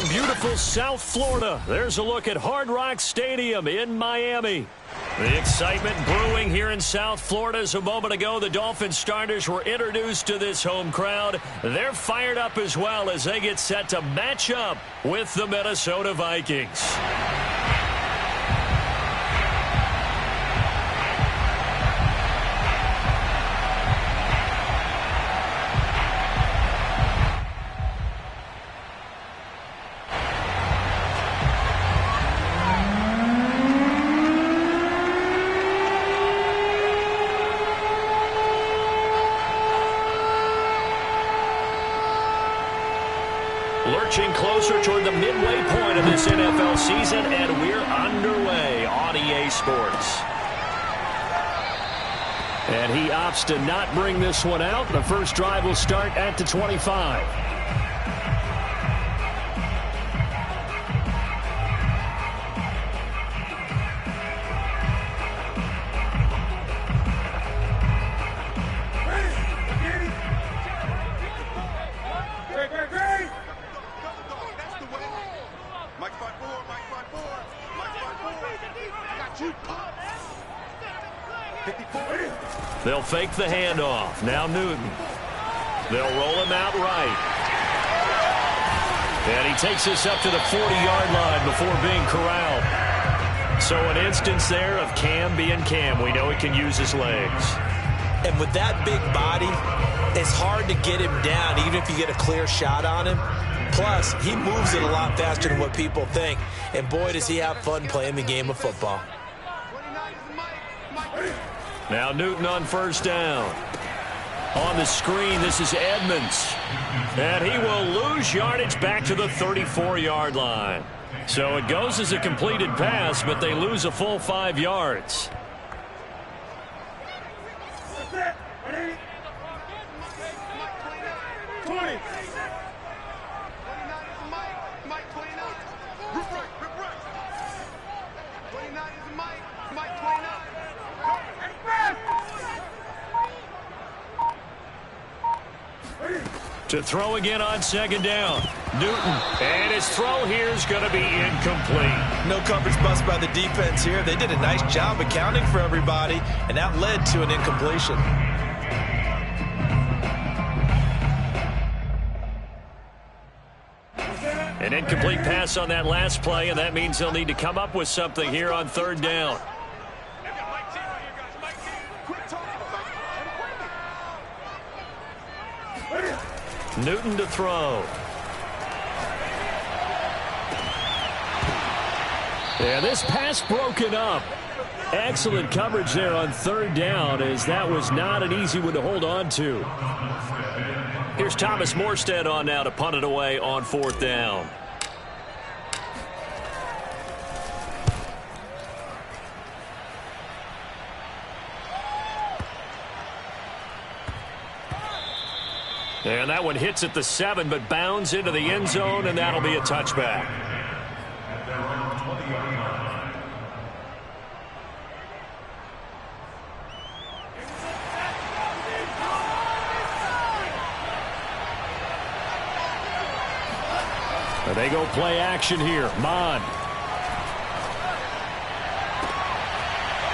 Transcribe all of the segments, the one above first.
in beautiful South Florida. There's a look at Hard Rock Stadium in Miami. The excitement brewing here in South Florida as a moment ago the Dolphins starters were introduced to this home crowd. They're fired up as well as they get set to match up with the Minnesota Vikings. Lurching closer toward the midway point of this NFL season, and we're underway on EA Sports. And he opts to not bring this one out. The first drive will start at the 25. They'll fake the handoff. Now Newton. They'll roll him out right. And he takes us up to the 40-yard line before being corralled. So an instance there of Cam being Cam. We know he can use his legs. And with that big body, it's hard to get him down even if you get a clear shot on him. Plus, he moves it a lot faster than what people think. And boy, does he have fun playing the game of football. Now Newton on first down. On the screen, this is Edmonds. And he will lose yardage back to the 34-yard line. So it goes as a completed pass, but they lose a full 5 yards. To throw again on second down. Newton. And his throw here is going to be incomplete. No coverage bust by the defense here. They did a nice job accounting for everybody, and that led to an incompletion. An incomplete pass on that last play, and that means they'll need to come up with something here on third down. Newton to throw. And this pass broken up. Excellent coverage there on third down, as that was not an easy one to hold on to. Here's Thomas Morstead on now to punt it away on fourth down. And that one hits at the 7, but bounds into the end zone, and that'll be a touchback. And they go play action here. Mon.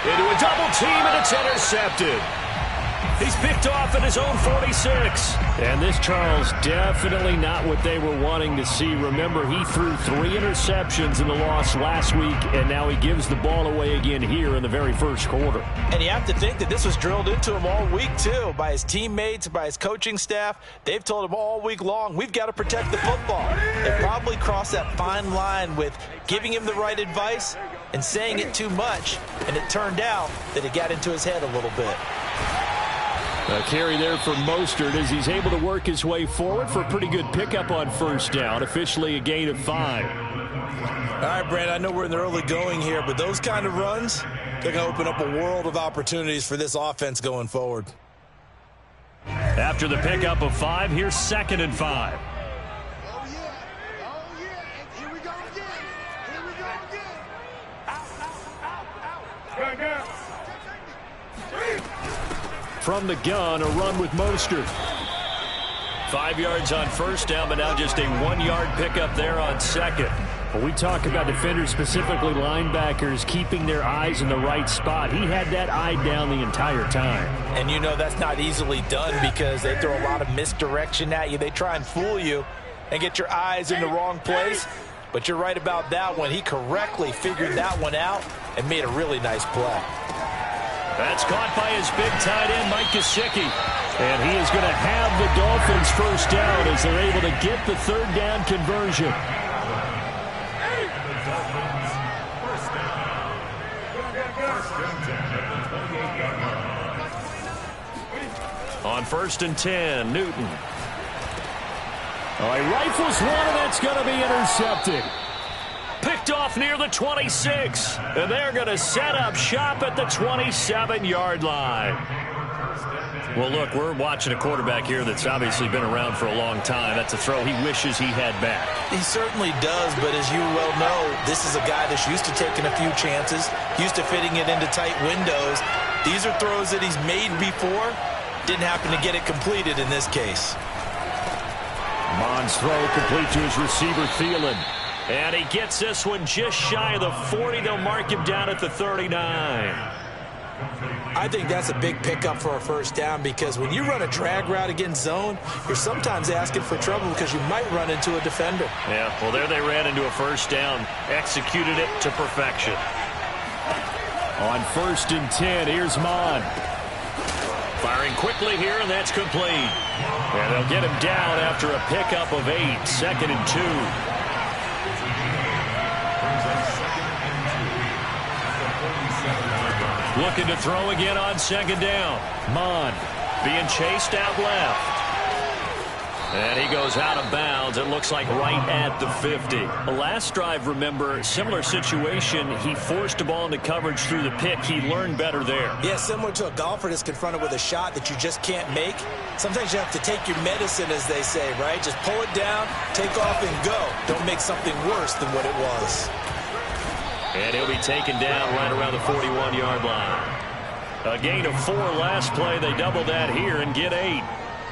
Into a double team, and it's intercepted. He's picked off at his own 46. And this, Charles, definitely not what they were wanting to see. Remember, he threw 3 interceptions in the loss last week, and now he gives the ball away again here in the very first quarter. And you have to think that this was drilled into him all week, too, by his teammates, by his coaching staff. They've told him all week long, we've got to protect the football. They probably crossed that fine line with giving him the right advice and saying it too much, and it turned out that it got into his head a little bit. A carry there for Mostert as he's able to work his way forward for a pretty good pickup on first down. Officially a gain of 5. All right, Brand, I know we're in the early going here, but those kind of runs, they're going to open up a world of opportunities for this offense going forward. After the pickup of 5, here's 2nd and 5. From the gun, a run with Mostert. 5 yards on first down, but now just a 1-yard pickup there on second. When we talk about defenders, specifically linebackers, keeping their eyes in the right spot, he had that eye down the entire time. And you know that's not easily done because they throw a lot of misdirection at you. They try and fool you and get your eyes in the wrong place. But you're right about that one. He correctly figured that one out and made a really nice play. That's caught by his big tight end, Mike Gesicki. And he is going to have the Dolphins first down as they're able to get the third down conversion. On 1st and 10, Newton. Oh, he rifles one, and that's going to be intercepted. Picked off near the 26. And they're going to set up shop at the 27-yard line. Well, look, we're watching a quarterback here that's obviously been around for a long time. That's a throw he wishes he had back. He certainly does, but as you well know, this is a guy that's used to taking a few chances, used to fitting it into tight windows. These are throws that he's made before. Didn't happen to get it completed in this case. Mond's throw complete to his receiver, Thielen. And he gets this one just shy of the 40. They'll mark him down at the 39. I think that's a big pickup for a first down because when you run a drag route against zone, you're sometimes asking for trouble because you might run into a defender. Yeah, well, there they ran into a first down. Executed it to perfection. On 1st and 10, here's Mond. Firing quickly here, and that's complete. And they'll get him down after a pickup of 8, 2nd and 2. Looking to throw again on 2nd down. Mond being chased out left. And he goes out of bounds. It looks like right at the 50. The last drive, remember, similar situation. He forced the ball into coverage through the pick. He learned better there. Yeah, similar to a golfer that's confronted with a shot that you just can't make. Sometimes you have to take your medicine, as they say, right? Just pull it down, take off, and go. Don't make something worse than what it was. And he'll be taken down right around the 41-yard line. A gain of 4 last play. They double that here and get 8.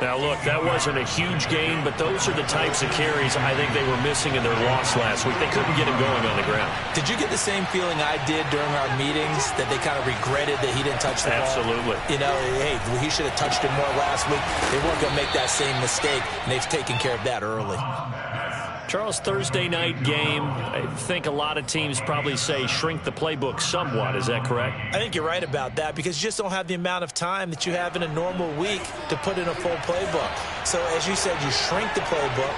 Now, look, that wasn't a huge gain, but those are the types of carries I think they were missing in their loss last week. They couldn't get him going on the ground. Did you get the same feeling I did during our meetings, that they kind of regretted that he didn't touch the ball? Absolutely. You know, hey, he should have touched it more last week. They weren't going to make that same mistake, and they've taken care of that early. Charles, Thursday night game, I think a lot of teams probably say shrink the playbook somewhat. Is that correct? I think you're right about that because you just don't have the amount of time that you have in a normal week to put in a full playbook. So, as you said, you shrink the playbook,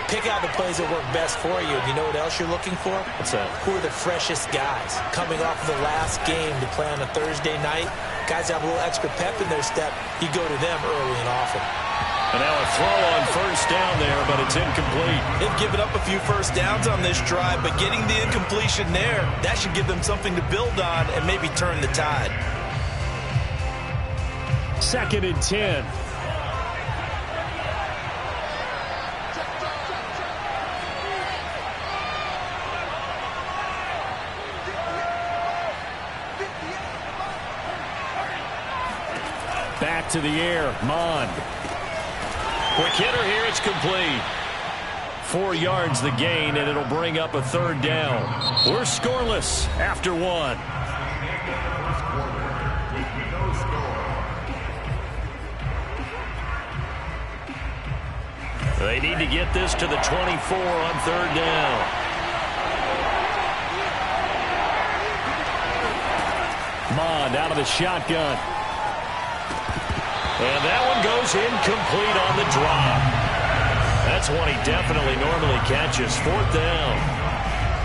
pick out the plays that work best for you. And you know what else you're looking for? What's that? Who are the freshest guys coming off of the last game to play on a Thursday night? Guys have a little extra pep in their step. You go to them early and often. And now a throw on first down there, but it's incomplete. They've given up a few first downs on this drive, but getting the incompletion there, that should give them something to build on and maybe turn the tide. 2nd and 10. Back to the air, Mond. Quick hitter here, it's complete. 4 yards the gain, and it'll bring up a 3rd down. We're scoreless after 1. They need to get this to the 24 on 3rd down. Mond out of the shotgun. And that one goes incomplete on the drop. That's one he definitely normally catches. 4th down.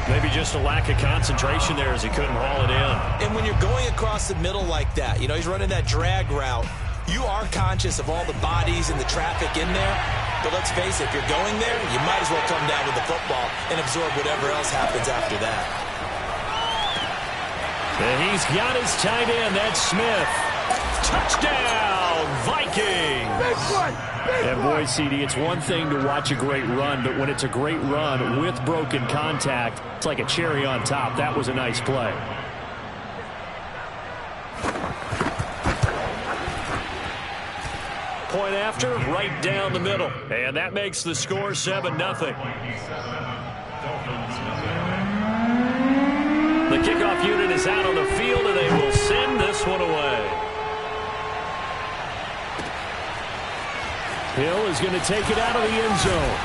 Maybe just a lack of concentration there as he couldn't haul it in. And when you're going across the middle like that, you know, he's running that drag route, you are conscious of all the bodies and the traffic in there. But let's face it, if you're going there, you might as well come down with the football and absorb whatever else happens after that. And he's got his tight end. That's Smith. Touchdown, Vikings! Big one! And boy, CD, it's one thing to watch a great run, but when it's a great run with broken contact, it's like a cherry on top. That was a nice play. going after? Right down the middle. And that makes the score 7-0. The kickoff unit is out on the field, and they will send this one away. Hill is going to take it out of the end zone.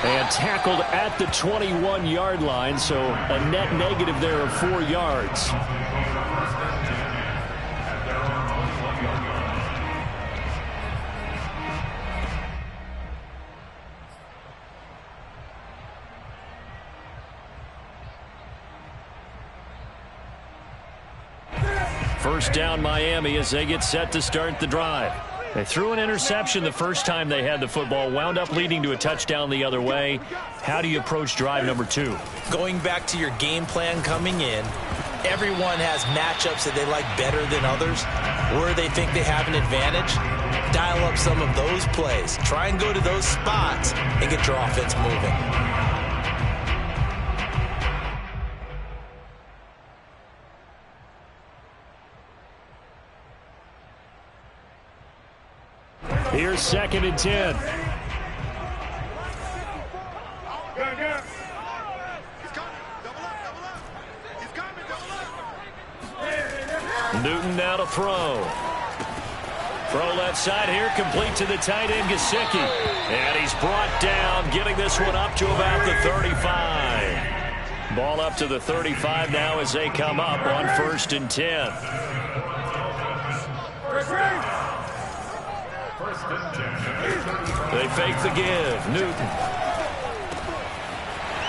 And tackled at the 21-yard line, so a net negative there of 4 yards. First down Miami as they get set to start the drive. They threw an interception the first time they had the football, wound up leading to a touchdown the other way. How do you approach drive number 2? Going back to your game plan coming in, everyone has matchups that they like better than others, where they think they have an advantage. Dial up some of those plays. Try and go to those spots and get your offense moving. Here's 2nd and 10. Newton now to throw. Throw left side here, complete to the tight end, Gesicki. And he's brought down, getting this one up to about the 35. Ball up to the 35 now as they come up on 1st and 10. They fake the give. Newton.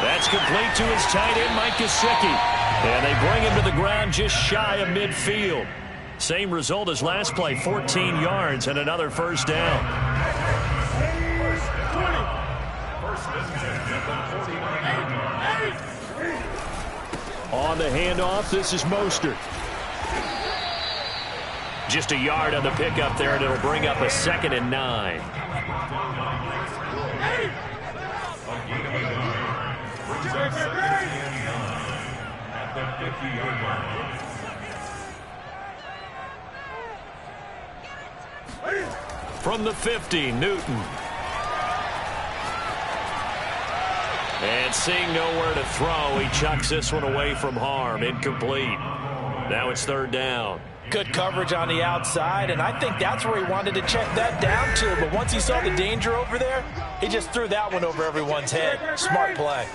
That's complete to his tight end, Mike Gesicki. And they bring him to the ground just shy of midfield. Same result as last play, 14 yards and another first down. On the handoff, this is Mostert. Just a yard on the pickup there, and it'll bring up a 2nd and 9. From the 50, Newton. And seeing nowhere to throw, he chucks this one away from harm. Incomplete. Now it's 3rd down. Good coverage on the outside, and I think that's where he wanted to check that down to. But once he saw the danger over there, he just threw that one over everyone's head. Smart play.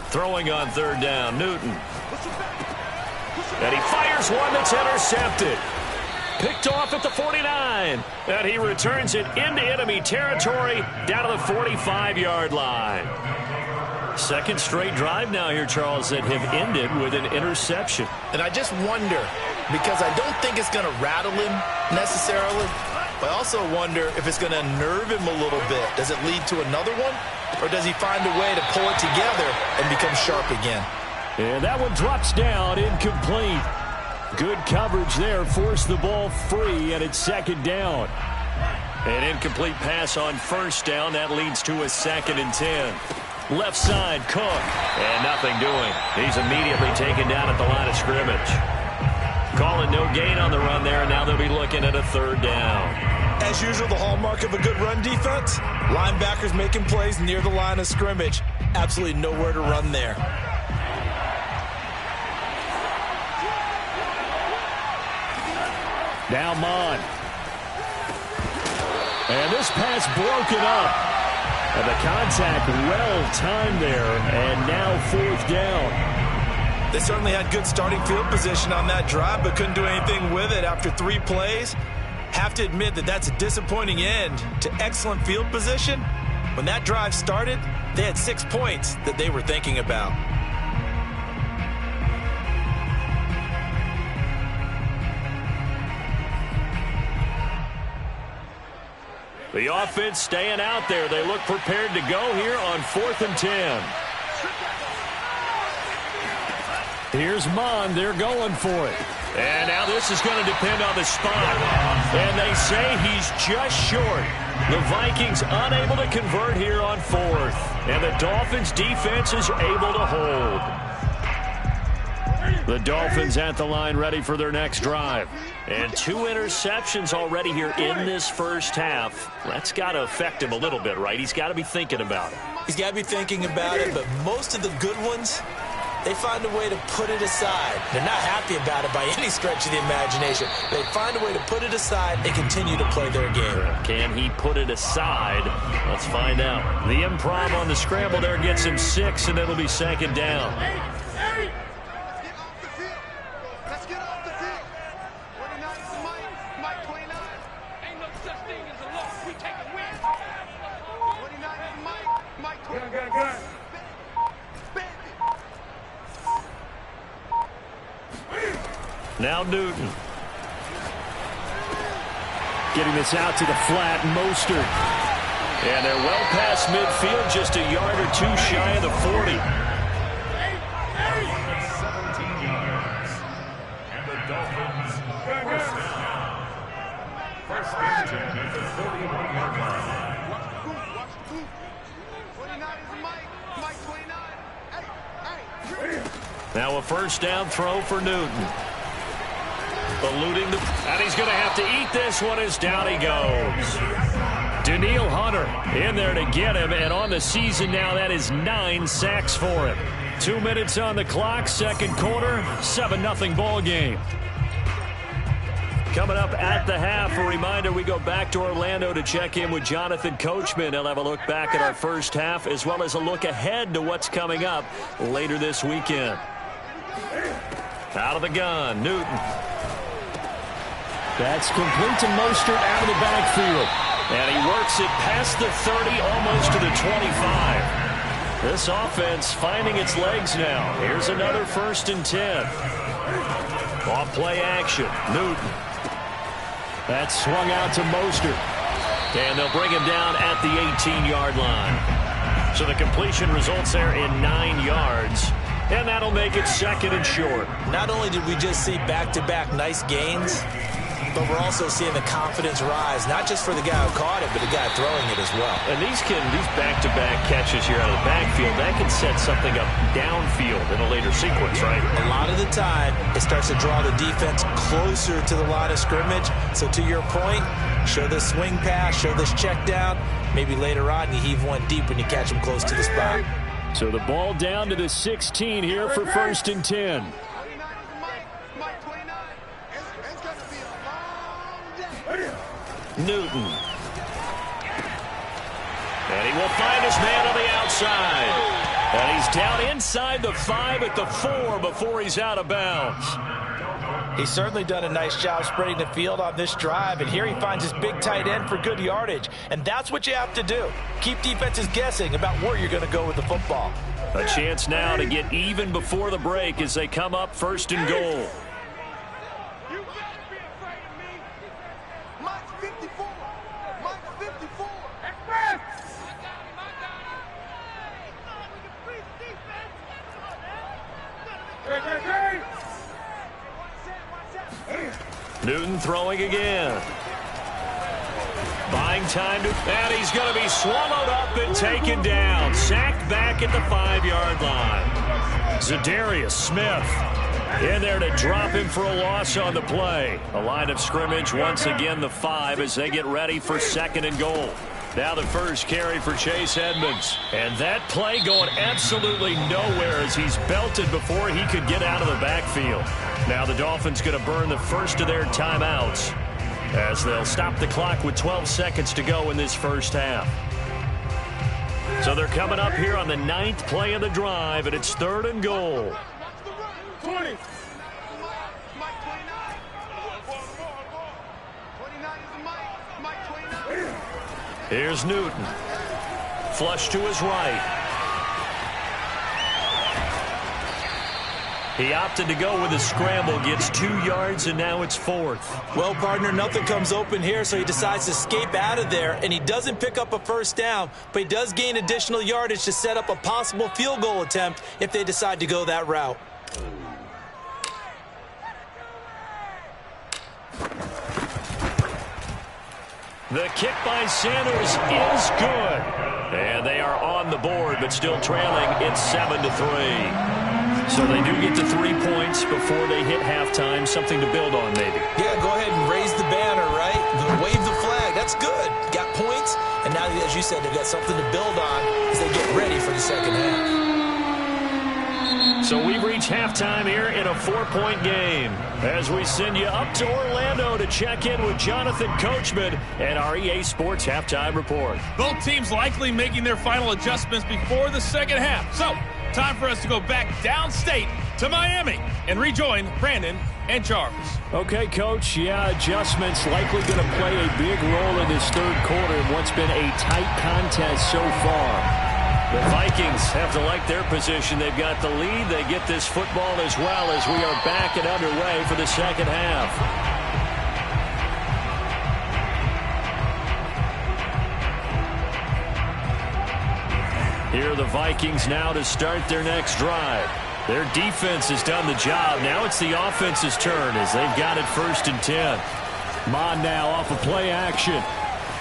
Throwing on 3rd down, Newton. And he fires one that's intercepted. Picked off at the 49. And he returns it into enemy territory down to the 45-yard line. 2nd straight drive now here, Charles, that have ended with an interception. And I just wonder, because I don't think it's going to rattle him necessarily, but I also wonder if it's going to nerve him a little bit. Does it lead to another one? Or does he find a way to pull it together and become sharp again? And that one drops down, incomplete. Good coverage there, forced the ball free, and it's 2nd down. An incomplete pass on 1st down. That leads to a 2nd and 10. Left side, Cook. And nothing doing. He's immediately taken down at the line of scrimmage. Calling no gain on the run there, and now they'll be looking at a 3rd down. As usual, the hallmark of a good run defense, linebackers making plays near the line of scrimmage. Absolutely nowhere to run there. Now Mon. And this pass broken up. And the contact well-timed there. And now 4th down. They certainly had good starting field position on that drive, but couldn't do anything with it after 3 plays. Have to admit that that's a disappointing end to excellent field position. When that drive started, they had 6 points that they were thinking about. The offense staying out there. They look prepared to go here on 4th and 10. Here's Mon. They're going for it. And now this is going to depend on the spot. And they say he's just short. The Vikings unable to convert here on 4th. And the Dolphins defense is able to hold. The Dolphins at the line ready for their next drive. And 2 interceptions already here in this first half. That's got to affect him a little bit, right? He's got to be thinking about it. He's got to be thinking about it, but most of the good ones, they find a way to put it aside. They're not happy about it by any stretch of the imagination. They find a way to put it aside and continue to play their game. Can he put it aside? Let's find out. The improv on the scramble there gets him 6, and it'll be second down. Now Newton. Getting this out to the flat, Mostert. And they're well past midfield, just a yard or 2 shy of the 40. 17 yards. And the Dolphins first down. First and 10 at the 41-yard line. Now a first down throw for Newton. Eluding and he's going to have to eat this one as down he goes. Danielle Hunter in there to get him, and on the season now that is 9 sacks for him. 2 minutes on the clock, second quarter, 7-0 ball game. Coming up at the half, a reminder we go back to Orlando to check in with Jonathan Coachman. He'll have a look back at our first half as well as a look ahead to what's coming up later this weekend. Out of the gun, Newton. That's complete to Mostert out of the backfield. And he works it past the 30, almost to the 25. This offense finding its legs now. Here's another 1st and 10. Off play action, Newton. That's swung out to Mostert. And they'll bring him down at the 18-yard line. So the completion results there in 9 yards. And that'll make it 2nd and short. Not only did we just see back-to-back nice gains, but we're also seeing the confidence rise, not just for the guy who caught it, but the guy throwing it as well. And these back-to-back catches here out of the backfield, that can set something up downfield in a later sequence, right? A lot of the time, it starts to draw the defense closer to the line of scrimmage. So to your point, show this swing pass, show this check down. Maybe later on, you heave one deep when you catch him close to the spot. So the ball down to the 16 here for 1st and 10. Newton. And he will find his man on the outside. And he's down inside the 5 at the 4 before he's out of bounds. He's certainly done a nice job spreading the field on this drive, and here he finds his big tight end for good yardage. And that's what you have to do. Keep defenses guessing about where you're going to go with the football. A chance now to get even before the break as they come up 1st and goal. Newton throwing again. Buying time and he's going to be swallowed up and taken down. Sacked back at the 5-yard line. Zadarius Smith in there to drop him for a loss on the play. A line of scrimmage once again the 5 as they get ready for 2nd and goal. Now the first carry for Chase Edmonds. And that play going absolutely nowhere as he's belted before he could get out of the backfield. Now the Dolphins going to burn the first of their timeouts as they'll stop the clock with 12 seconds to go in this first half. So they're coming up here on the 9th play of the drive, and it's 3rd and goal. 20. Here's Newton. Flush to his right. He opted to go with a scramble, gets 2 yards, and now it's 4th. Well, partner, nothing comes open here, so he decides to escape out of there, and he doesn't pick up a first down, but he does gain additional yardage to set up a possible field goal attempt if they decide to go that route. The kick by Sanders is good. And they are on the board, but still trailing. It's 7-3. So they do get to 3 points before they hit halftime. Something to build on, maybe. Yeah, go ahead and raise the banner, right? Wave the flag. That's good. Got points, and now, as you said, they've got something to build on as they get ready for the second half. So we've reached halftime here in a 4-point game as we send you up to Orlando to check in with Jonathan Coachman and our EA Sports Halftime Report. Both teams likely making their final adjustments before the second half. So, time for us to go back downstate to Miami and rejoin Brandon and Charles. Okay, Coach. Yeah, adjustments likely going to play a big role in this third quarter in what's been a tight contest so far. The Vikings have to like their position. They've got the lead. They get this football as well as we are back and underway for the second half. Here are the Vikings now to start their next drive. Their defense has done the job. Now it's the offense's turn as they've got it 1st and 10. Mon now off of play action.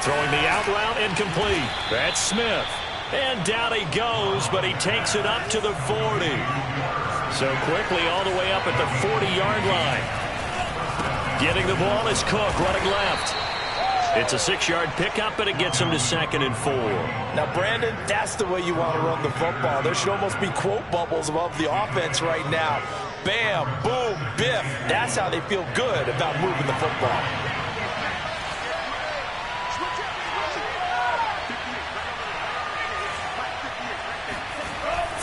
Throwing the out route incomplete. That's Smith. And down he goes, but he takes it up to the 40. So quickly all the way up at the 40-yard line. Getting the ball is Cook running left. It's a 6-yard pickup, and it gets him to 2nd and 4. Now, Brandon, that's the way you want to run the football. There should almost be quote bubbles above the offense right now. Bam, boom, biff. That's how they feel good about moving the football.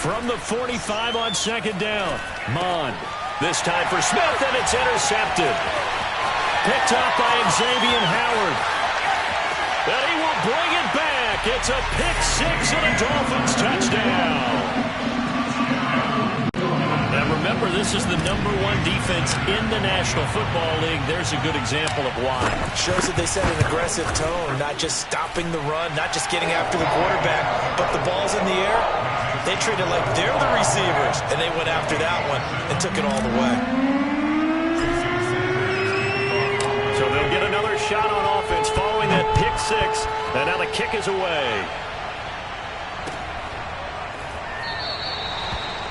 From the 45 on 2nd down. Mon. This time for Smith, and it's intercepted. Picked up by Xavier Howard. And he will bring it back. It's a pick-6 and a Dolphins touchdown. Now remember, this is the #1 defense in the National Football League. There's a good example of why. Shows that they set an aggressive tone, not just stopping the run, not just getting after the quarterback, but the ball's in the air. They treat it like they're the receivers, and they went after that one and took it all the way. So they'll get another shot on offense following that pick-6, and now the kick is away.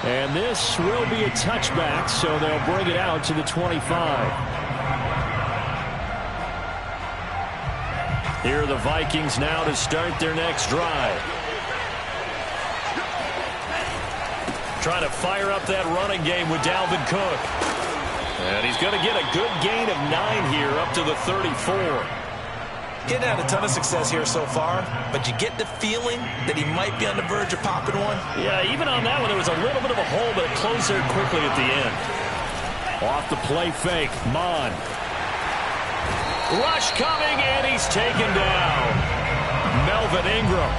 And this will be a touchback, so they'll bring it out to the 25. Here are the Vikings now to start their next drive. Trying to fire up that running game with Dalvin Cook. And he's going to get a good gain of 9 here up to the 34. Getting had a ton of success here so far, but you get the feeling that he might be on the verge of popping one. Yeah, even on that one, there was a little bit of a hole, but it closed there quickly at the end. Off the play fake, Mon. Rush coming, and he's taken down. Melvin Ingram.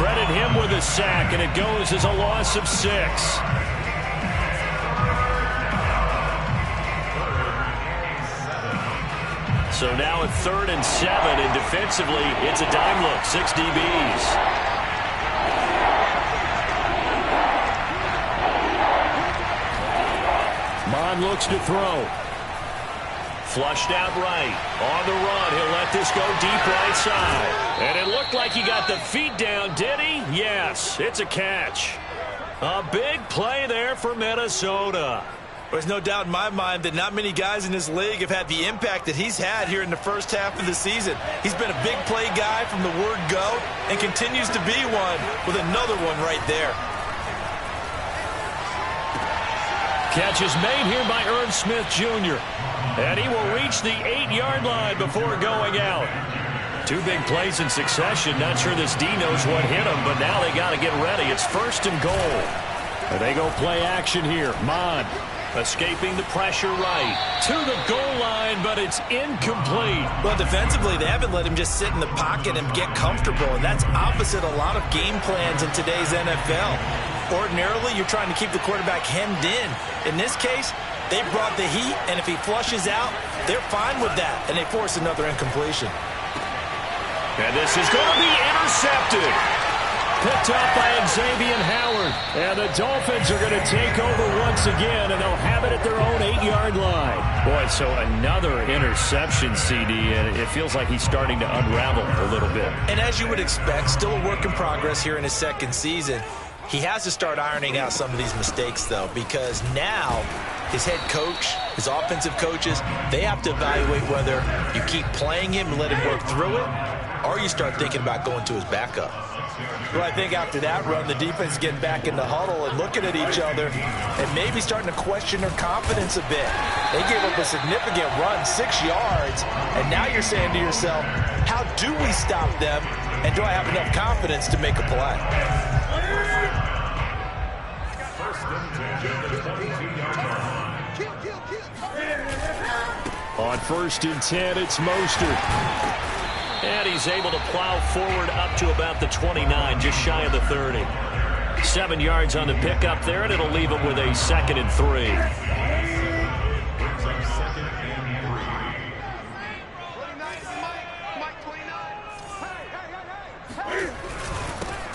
Credit him with a sack, and it goes as a loss of 6. So now at 3rd and 7, and defensively, it's a dime look, 6 DBs. Mon looks to throw. Flushed out right. On the run, he'll let this go deep right side. And it looked like he got the feet down, did he? Yes, it's a catch. A big play there for Minnesota. There's no doubt in my mind that not many guys in this league have had the impact that he's had here in the first half of the season. He's been a big play guy from the word go and continues to be one with another one right there. Catch is made here by Irv Smith Jr. And he will reach the 8-yard line before going out. 2 big plays in succession. Not sure this D knows what hit him, but now they got to get ready. It's 1st and goal. And they go play action here. Mon escaping the pressure right to the goal line, but it's incomplete. Well, defensively, they haven't let him just sit in the pocket and get comfortable, and that's opposite a lot of game plans in today's NFL. Ordinarily, you're trying to keep the quarterback hemmed in. In this case, they brought the heat, and if he flushes out, they're fine with that, and they force another incompletion. And this is going to be intercepted. Picked up by Xavier Howard. And the Dolphins are going to take over once again, and they'll have it at their own 8-yard line. Boy, so another interception, CD, and it feels like he's starting to unravel a little bit. And as you would expect, still a work in progress here in his second season. He has to start ironing out some of these mistakes, though, because now his head coach, his offensive coaches, they have to evaluate whether you keep playing him and let him work through it, or you start thinking about going to his backup. Well, I think after that run, the defense is getting back in the huddle and looking at each other and maybe starting to question their confidence a bit. They gave up a significant run, 6 yards, and now you're saying to yourself, how do we stop them, and do I have enough confidence to make a play? On 1st and 10, it's Mostert. And he's able to plow forward up to about the 29, just shy of the 30. 7 yards on the pickup there, and it'll leave him with a 2nd and 3.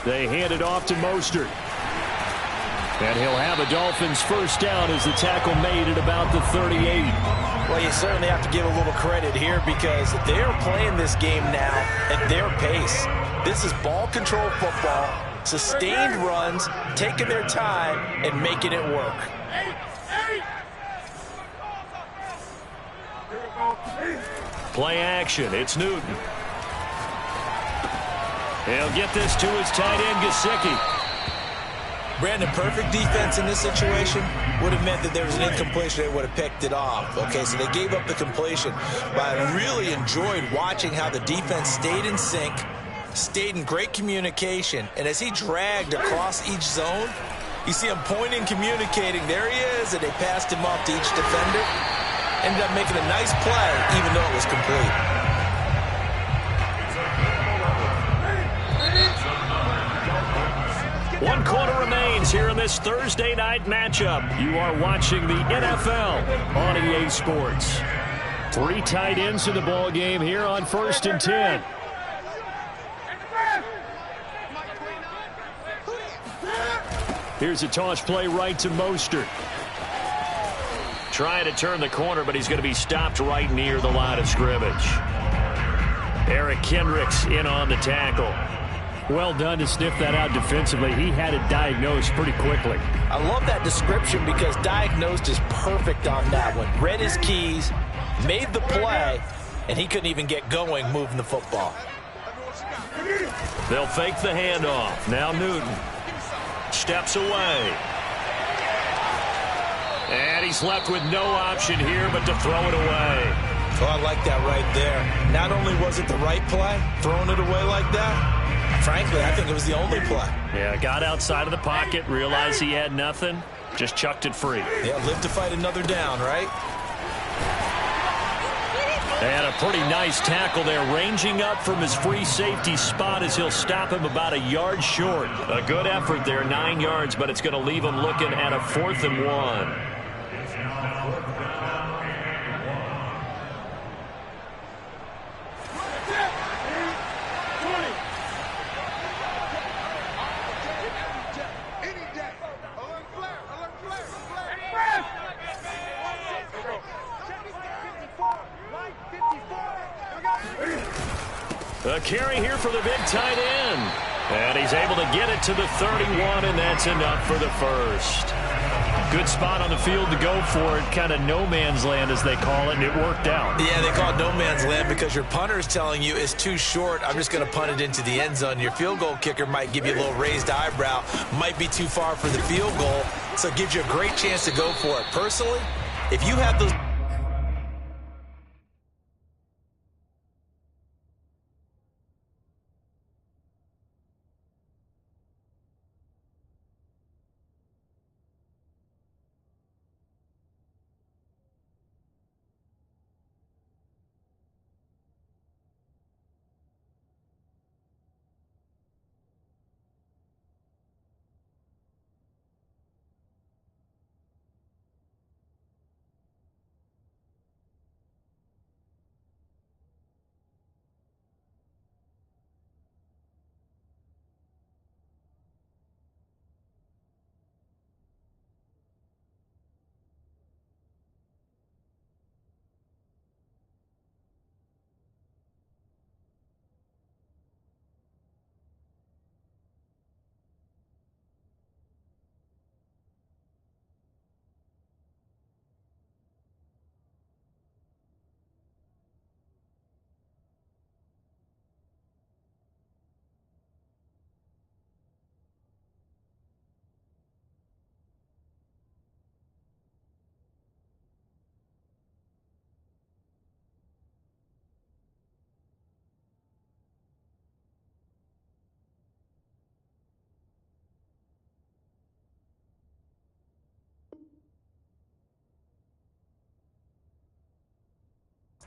They hand it off to Mostert. And he'll have a Dolphins first down as the tackle made at about the 38. Well, you certainly have to give a little credit here because they're playing this game now at their pace. This is ball control football, sustained runs, taking their time, and making it work. Play action. It's Newton. He'll get this to his tight end, Gesicki. Brandon, perfect defense in this situation would have meant that there was an incompletion. They would have picked it off. Okay, so they gave up the completion. But I really enjoyed watching how the defense stayed in sync, stayed in great communication. And as he dragged across each zone, you see him pointing, communicating. There he is, and they passed him off to each defender. Ended up making a nice play, even though it was complete. One quarter remains here in this Thursday night matchup. You are watching the NFL on EA Sports. 3 tight ends in the ball game here on 1st and 10. Here's a toss play right to Mostert. Trying to turn the corner, but he's going to be stopped right near the line of scrimmage. Eric Kendricks in on the tackle. Well done to sniff that out defensively. He had it diagnosed pretty quickly. I love that description because diagnosed is perfect on that one. Read his keys, made the play, and he couldn't even get going moving the football. They'll fake the handoff. Now Newton steps away. And he's left with no option here but to throw it away. Oh, I like that right there. Not only was it the right play, throwing it away like that, frankly, I think it was the only play. Yeah, got outside of the pocket, realized he had nothing, just chucked it free. Yeah, live to fight another down, right? And a pretty nice tackle there, ranging up from his free safety spot as he'll stop him about a yard short. A good effort there, 9 yards, but it's going to leave him looking at a 4th and 1. A carry here for the big tight end. And he's able to get it to the 31, and that's enough for the first. Good spot on the field to go for it. Kind of no man's land, as they call it, and it worked out. Yeah, they call it no man's land because your punter is telling you it's too short. I'm just going to punt it into the end zone. Your field goal kicker might give you a little raised eyebrow. Might be too far for the field goal, so it gives you a great chance to go for it. Personally, if you have those...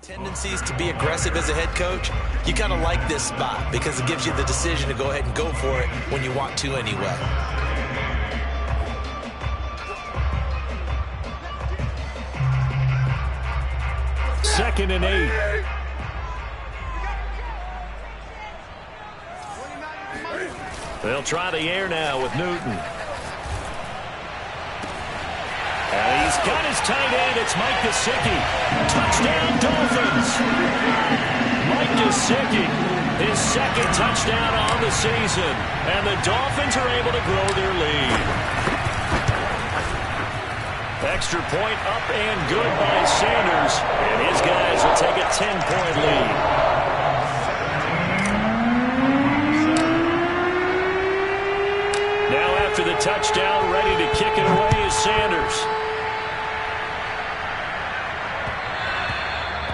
Tendencies to be aggressive as a head coach, you kind of like this spot because it gives you the decision to go ahead and go for it when you want to anyway. Second and 8. They'll try the air now with Newton. And he's got his tight end. It's Mike Gesicki. Touchdown, Dolphins. Mike Gesicki, his second touchdown on the season. And the Dolphins are able to grow their lead. Extra point up and good by Sanders. And his guys will take a 10-point lead. Now after the touchdown, ready to kick it away is Sanders.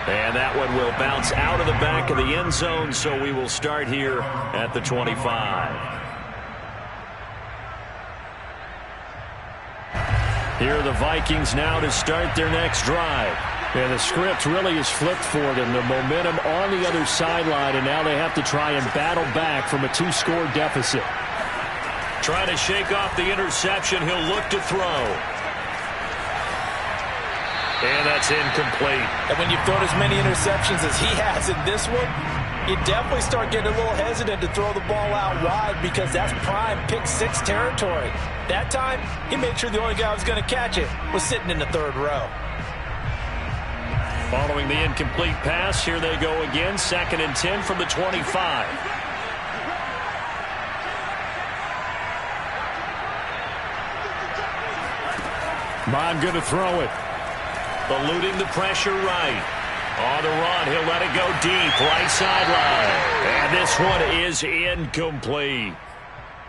And that one will bounce out of the back of the end zone, so we will start here at the 25. Here are the Vikings now to start their next drive. And the script really is flipped for them. The momentum on the other sideline, and now they have to try and battle back from a 2-score deficit. Trying to shake off the interception. He'll look to throw. And that's incomplete. And when you've thrown as many interceptions as he has in this one, you definitely start getting a little hesitant to throw the ball out wide because that's prime pick-6 territory. That time, he made sure the only guy who was going to catch it was sitting in the third row. Following the incomplete pass, here they go again. 2nd and 10 from the 25. Bond going to throw it. Eluding the pressure right. On the run, he'll let it go deep, right sideline. And this one is incomplete.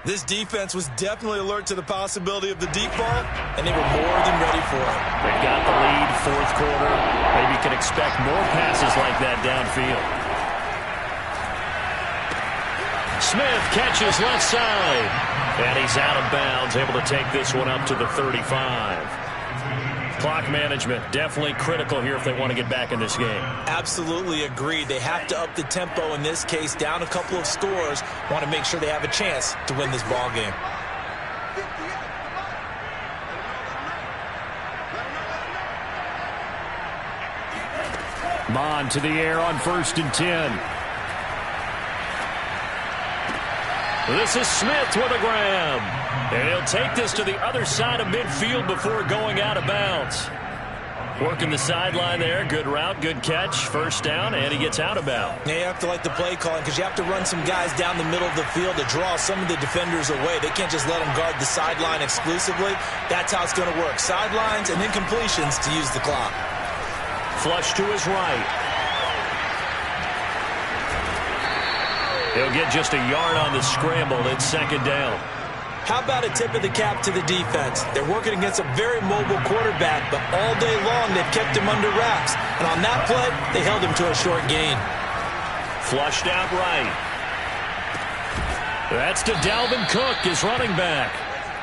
This defense was definitely alert to the possibility of the deep ball, and they were more than ready for it. They've got the lead, 4th quarter. Maybe you can expect more passes like that downfield. Smith catches left side. And he's out of bounds, able to take this one up to the 35. Clock management definitely critical here if they want to get back in this game. Absolutely agreed. They have to up the tempo in this case, down a couple of scores. Want to make sure they have a chance to win this ball game. Mon to the air on 1st and 10. This is Smith with a grab. And he'll take this to the other side of midfield before going out of bounds. Working the sideline there. Good route, good catch. 1st down, and he gets out of bounds. Yeah, you have to like the play calling because you have to run some guys down the middle of the field to draw some of the defenders away. They can't just let them guard the sideline exclusively. That's how it's going to work. Sidelines and then completions to use the clock. Flush to his right. He'll get just a yard on the scramble. It's 2nd down. How about a tip of the cap to the defense? They're working against a very mobile quarterback, but all day long they've kept him under wraps. And on that play, they held him to a short gain. Flushed out right. That's to Dalvin Cook, his running back.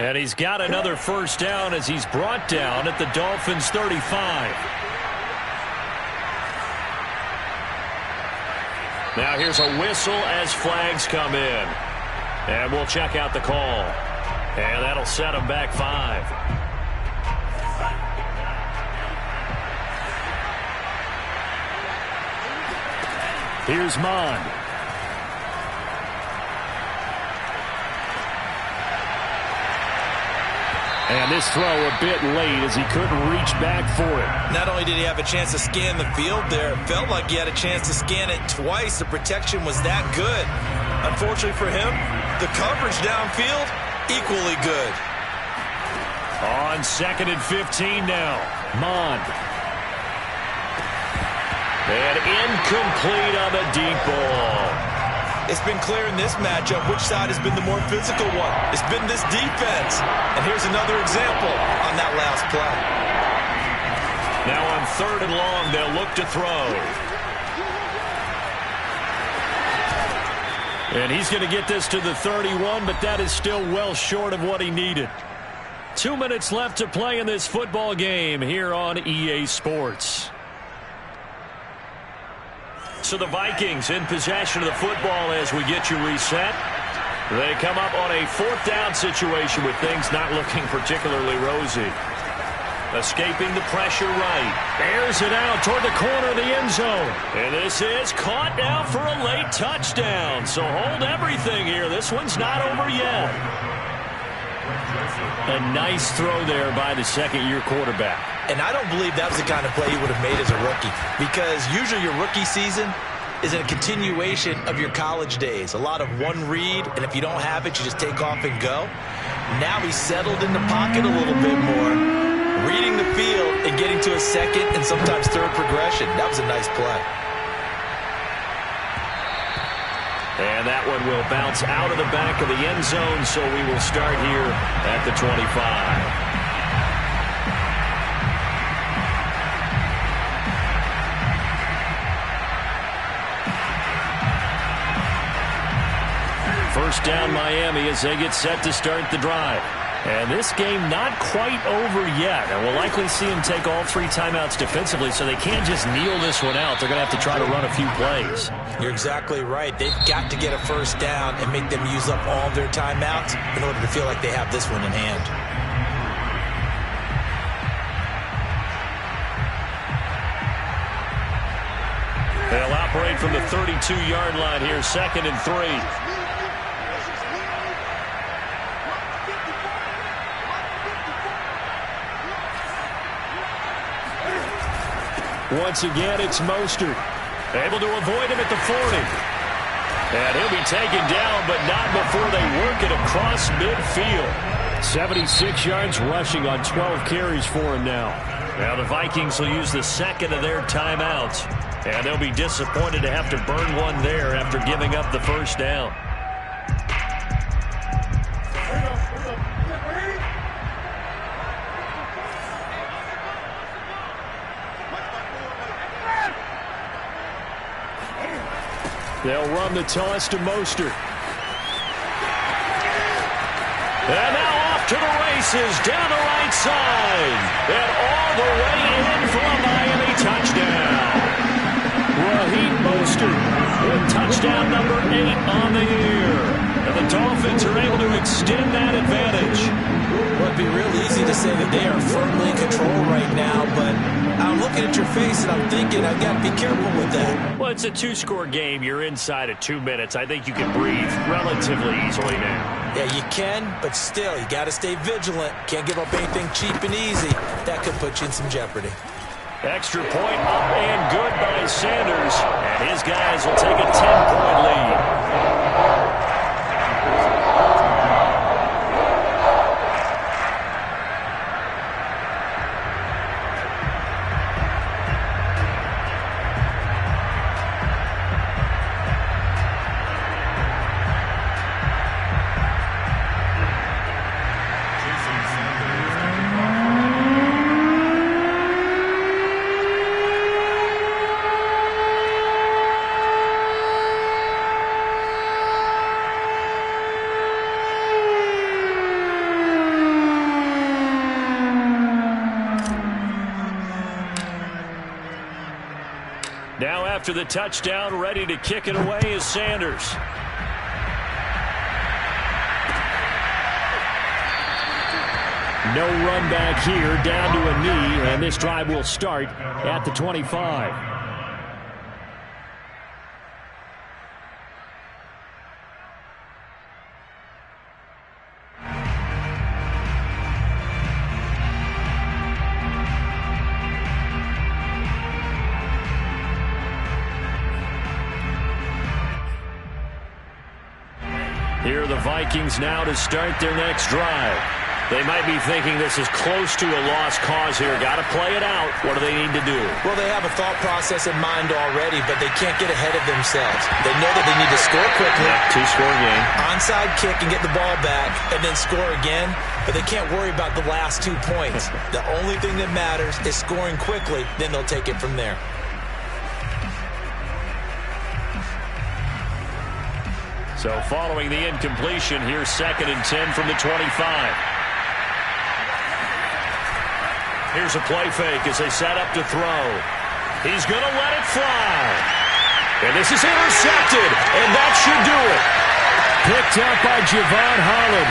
And he's got another 1st down as he's brought down at the Dolphins' 35. Now here's a whistle as flags come in. And we'll check out the call. And that'll set them back 5. Here's Mond. And this throw a bit late as he couldn't reach back for it. Not only did he have a chance to scan the field there, it felt like he had a chance to scan it twice. The protection was that good. Unfortunately for him, the coverage downfield, equally good. On 2nd and 15 now. Mond. And incomplete on the deep ball. It's been clear in this matchup which side has been the more physical one. It's been this defense. And here's another example on that last play. Now on 3rd and long, they'll look to throw. And he's going to get this to the 31, but that is still well short of what he needed. 2 minutes left to play in this football game here on EA Sports. So the Vikings in possession of the football as we get you reset. They come up on a 4th down situation with things not looking particularly rosy. Escaping the pressure right. Airs it out toward the corner of the end zone. And this is caught now for a late touchdown. So hold everything here. This one's not over yet. A nice throw there by the second-year quarterback. And I don't believe that was the kind of play he would have made as a rookie, because usually your rookie season is a continuation of your college days. A lot of one read, and if you don't have it, you just take off and go. Now he's settled in the pocket a little bit more, reading the field and getting to a second and sometimes third progression. That was a nice play. And that one will bounce out of the back of the end zone, so we will start here at the 25. First down Miami as they get set to start the drive. And this game not quite over yet. And we'll likely see them take all 3 timeouts defensively, so they can't just kneel this one out. They're going to have to try to run a few plays. You're exactly right. They've got to get a first down and make them use up all their timeouts in order to feel like they have this one in hand. They'll operate from the 32-yard line here, 2nd and 3. Once again, it's Mostert. Able to avoid him at the 40. And he'll be taken down, but not before they work it across midfield. 76 yards rushing on 12 carries for him now. Now the Vikings will use the 2nd of their timeouts. And they'll be disappointed to have to burn one there after giving up the first down. They'll run the toss to Mostert. And now off to the races, down the right side. And all the way in for a Miami touchdown. Raheem Mostert with touchdown number 8 on the year. And the Dolphins are able to extend that advantage. Well, it'd be real easy to say that they are firmly in control right now, but I'm looking at your face and I'm thinking I've got to be careful with that. Well, it's a 2-score game. You're inside of 2 minutes. I think you can breathe relatively easily now. Yeah, you can, but still, you got to stay vigilant. Can't give up anything cheap and easy. That could put you in some jeopardy. Extra point up and good by Sanders. And his guys will take a 10-point lead. Now after the touchdown, ready to kick it away is Sanders. No run back here, down to a knee, and this drive will start at the 25. Here are the Vikings now to start their next drive. They might be thinking this is close to a lost cause here. Got to play it out. What do they need to do? Well, they have a thought process in mind already, but they can't get ahead of themselves. They know that they need to score quickly. Yeah, 2-score game. Onside kick and get the ball back and then score again, but they can't worry about the last 2 points. The only thing that matters is scoring quickly, then they'll take it from there. So following the incompletion, here's 2nd and 10 from the 25. Here's a play fake as they set up to throw. He's going to let it fly. And this is intercepted, and that should do it. Picked up by Javon Holland.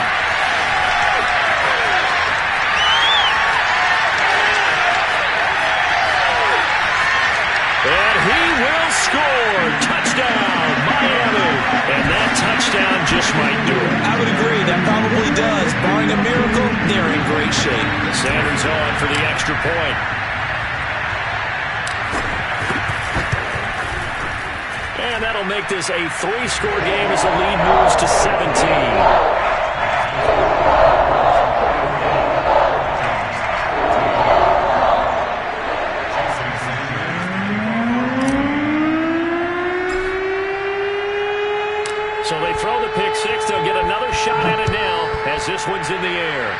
And he will score. Touchdown, Miami. And that touchdown just might do it. I would agree. That probably does. Barring a miracle, they're in great shape. Sanders on for the extra point. And that'll make this a 3-score game as the lead moves to 17. So they throw the pick six. They'll get another shot at it now as this one's in the air.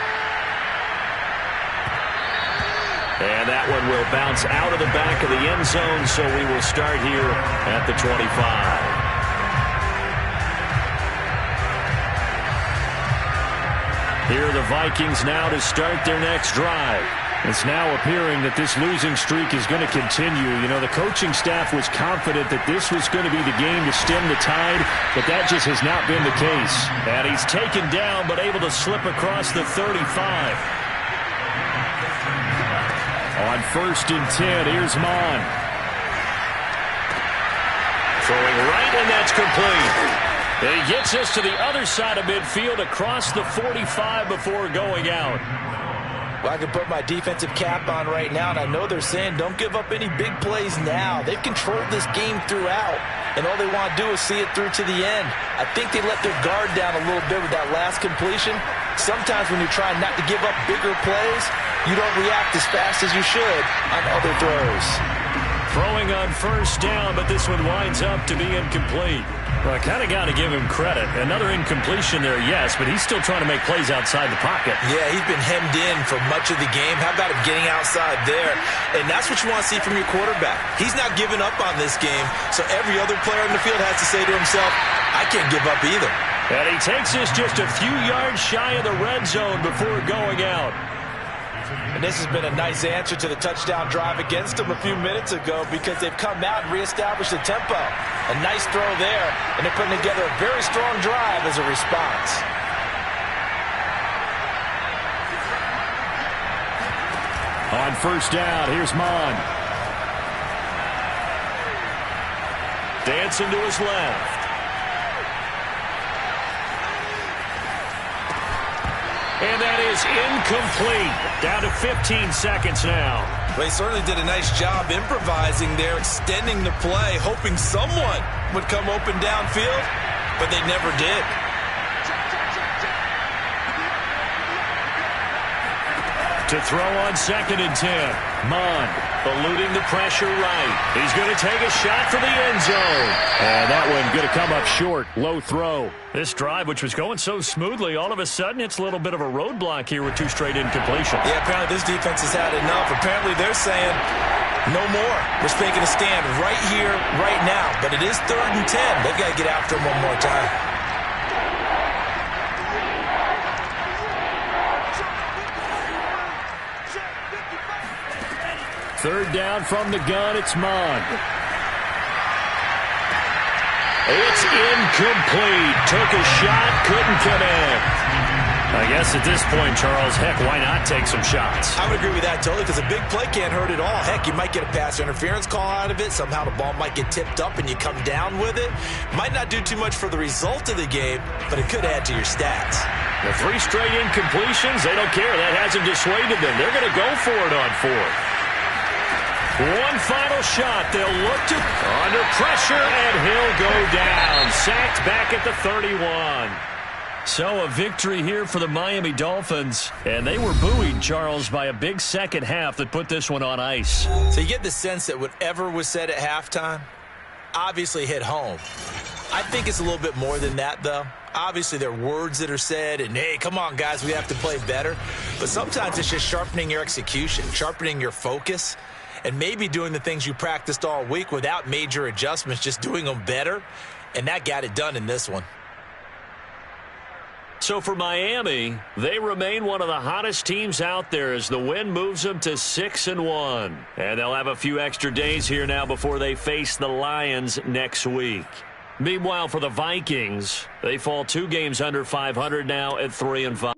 And that one will bounce out of the back of the end zone, so we will start here at the 25. Here are the Vikings now to start their next drive. It's now appearing that this losing streak is going to continue. You know, the coaching staff was confident that this was going to be the game to stem the tide, but that just has not been the case. And he's taken down, but able to slip across the 35. On 1st and 10, here's Mon. Throwing right, and that's complete. And he gets us to the other side of midfield across the 45 before going out. Well, I can put my defensive cap on right now, and I know they're saying don't give up any big plays now. They've controlled this game throughout, and all they want to do is see it through to the end. I think they let their guard down a little bit with that last completion. Sometimes when you're trying not to give up bigger plays, you don't react as fast as you should on other throws. Throwing on 1st down, but this one winds up to be incomplete. Well, I kind of got to give him credit. Another incompletion there, yes, but he's still trying to make plays outside the pocket. Yeah, he's been hemmed in for much of the game. How about him getting outside there? And that's what you want to see from your quarterback. He's not giving up on this game, so every other player in the field has to say to himself, I can't give up either. And he takes this just a few yards shy of the red zone before going out. And this has been a nice answer to the touchdown drive against them a few minutes ago because they've come out and reestablished the tempo. A nice throw there, and they're putting together a very strong drive as a response. On 1st down, here's Mon. Dancing to his left. And that is incomplete. Down to 15 seconds now. Well, he certainly did a nice job improvising there, extending the play, hoping someone would come open downfield, but they never did. To throw on 2nd and 10. Mon eluding the pressure right. He's going to take a shot for the end zone. And that one going to come up short. Low throw. This drive, which was going so smoothly, all of a sudden it's a little bit of a roadblock here with 2 straight incompletions. Yeah, apparently this defense has had enough. Apparently they're saying no more. We're taking a stand right here, right now. But it is 3rd and 10. They've got to get after him one more time. Third down from the gun, it's Mon. It's incomplete. Took a shot, couldn't come in. I guess at this point, Charles, heck, why not take some shots? I would agree with that totally because a big play can't hurt at all. Heck, you might get a pass interference call out of it. Somehow the ball might get tipped up and you come down with it. Might not do too much for the result of the game, but it could add to your stats. The 3 straight incompletions, they don't care. That hasn't dissuaded them. They're going to go for it on 4th. One final shot. They'll look to under pressure, and he'll go down. Sacked back at the 31. So a victory here for the Miami Dolphins. And they were buoyed, Charles, by a big second half that put this one on ice. So you get the sense that whatever was said at halftime obviously hit home. I think it's a little bit more than that, though. Obviously, there are words that are said, and, hey, come on, guys, we have to play better. But sometimes it's just sharpening your execution, sharpening your focus, and maybe doing the things you practiced all week without major adjustments, just doing them better. And that got it done in this one. So for Miami, they remain one of the hottest teams out there as the win moves them to 6-1. And they'll have a few extra days here now before they face the Lions next week. Meanwhile, for the Vikings, they fall 2 games under 500 now at 3-5.